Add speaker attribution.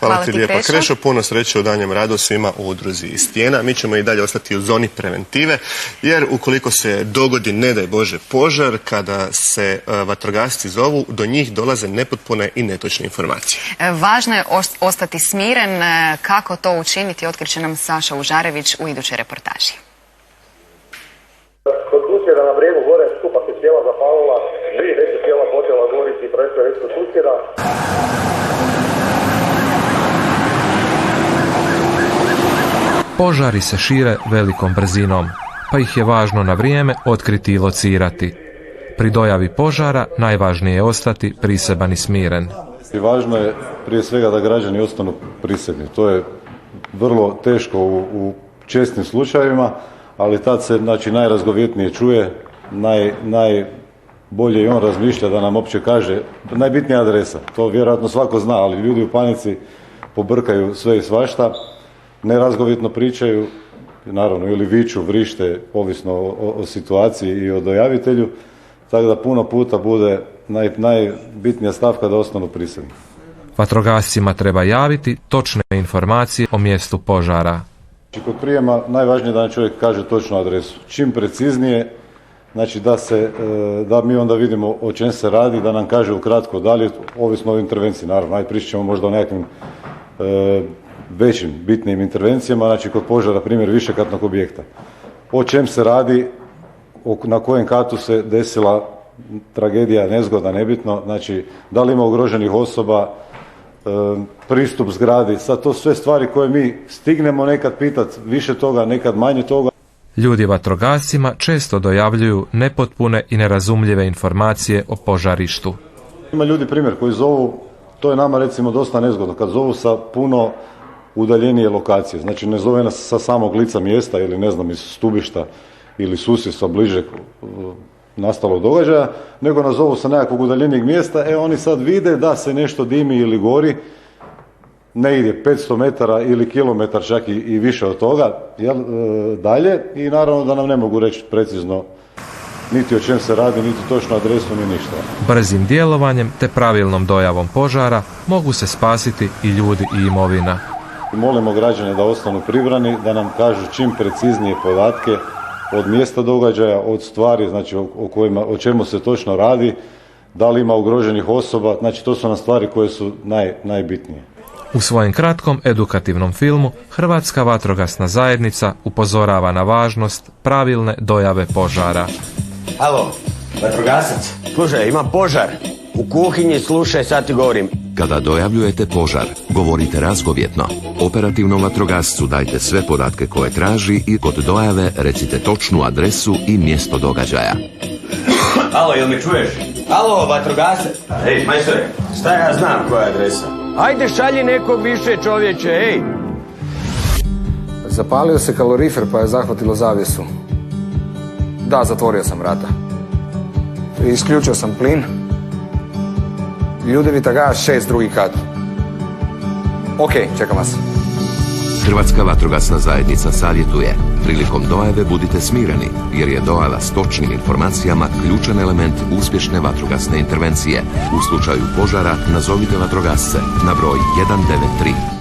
Speaker 1: Hvala ti lijepa, Krešo. Puno sreće u danjem radu svima u udruzi iz Stijena. Mi ćemo i dalje ostati u zoni preventive, jer ukoliko se dogodi, ne daj Bože, požar, kada se vatrogasci zovu, do njih dolaze nepotpune i netočne informacije.
Speaker 2: Važno je ostati smiren. Kako to učiniti, otkriće nam Saša Užarević u idućoj reportaži.
Speaker 3: Kod susjeda na Brijegu gore skupa se cijela zapalila, 2 cijela počela goriti i prešla je ispod susjeda.
Speaker 4: Požari se šire velikom brzinom, pa ih je važno na vrijeme otkriti i locirati. Pri dojavi požara najvažnije je ostati priseban i smiren.
Speaker 5: I važno je prije svega da građani ostanu prisebni. To je vrlo teško u čestim slučajevima, ali tad se najrazgovjetnije čuje, najbolje i on razmišlja da nam uopće kaže najbitnija adresa. To vjerojatno svako zna, ali ljudi u panici pobrkaju sve i svašta. Nerazgovjetno pričaju, naravno, ili viču, vrište, ovisno o situaciji i o dojavitelju, tako da puno puta bude najbitnija stavka da ostanu prisebni.
Speaker 4: Vatrogascima treba javiti točne informacije o mjestu požara.
Speaker 5: Kod prijema najvažnije da nam čovjek kaže točnu adresu. Čim preciznije, znači da mi onda vidimo o čem se radi, da nam kaže ukratko da li je, ovisno o intervenciji, naravno, najpriče ćemo možda o nekakvim većim bitnim intervencijama, znači kod požara primjer višekatnog objekta. O čem se radi, na kojem katu se desila tragedija, nezgoda, nebitno, znači da li ima ugroženih osoba, pristup zgradi, sad to sve stvari koje mi stignemo nekad pitati, više toga, nekad manje toga.
Speaker 4: Ljudi vatrogascima često dojavljuju nepotpune i nerazumljive informacije o požarištu.
Speaker 5: Ima ljudi primjer koji zovu, to je nama recimo dosta nezgodno, kad zovu sa puno udaljenije lokacije, znači ne zove nas sa samog lica mjesta ili ne znam iz Stubišta ili susjedstva bližeg nastalog događaja, nego nas zovu sa nekakvog udaljenijeg mjesta, oni sad vide da se nešto dimi ili gori, ne ide 500 metara ili kilometar, čak i više od toga, dalje, i naravno da nam ne mogu reći precizno niti o čem se radi, niti točnu adresu, ni ništa.
Speaker 4: Brzim djelovanjem te pravilnom dojavom požara mogu se spasiti i ljudi i imovina.
Speaker 5: Molimo građane da ostanu pribrani, da nam kažu čim preciznije podatke od mjesta događaja, od stvari, znači o čemu se točno radi, da li ima ugroženih osoba, znači to su nam stvari koje su najbitnije.
Speaker 4: U svojem kratkom edukativnom filmu Hrvatska vatrogasna zajednica upozorava na važnost pravilne dojave požara.
Speaker 6: Halo, vatrogasac, slušaj, ima požar. U kuhinji, slušaj, sad ti govorim.
Speaker 7: Kada dojavljujete požar, govorite razgovjetno. Operativnom vatrogascu dajte sve podatke koje traži i kod dojave recite točnu adresu i mjesto događaja.
Speaker 6: Halo, jel me čuješ? Halo, vatrogasac. Ej, majstore, šta ja znam koja je adresa? Ajde, šalji nekog više, čovječe, ej.
Speaker 8: Zapalio se kalorifer pa je zahvatilo zavjesu. Da, zatvorio sam vrata. Isključio sam plin. Ljudevita gas, 6, drugi kat. Ok, čekam vas.
Speaker 7: Hrvatska vatrogasna zajednica savjetuje: prilikom dojave budite smireni, jer je dojava s točnim informacijama ključan element uspješne vatrogasne intervencije. U slučaju požara nazovite vatrogasce na broj 193.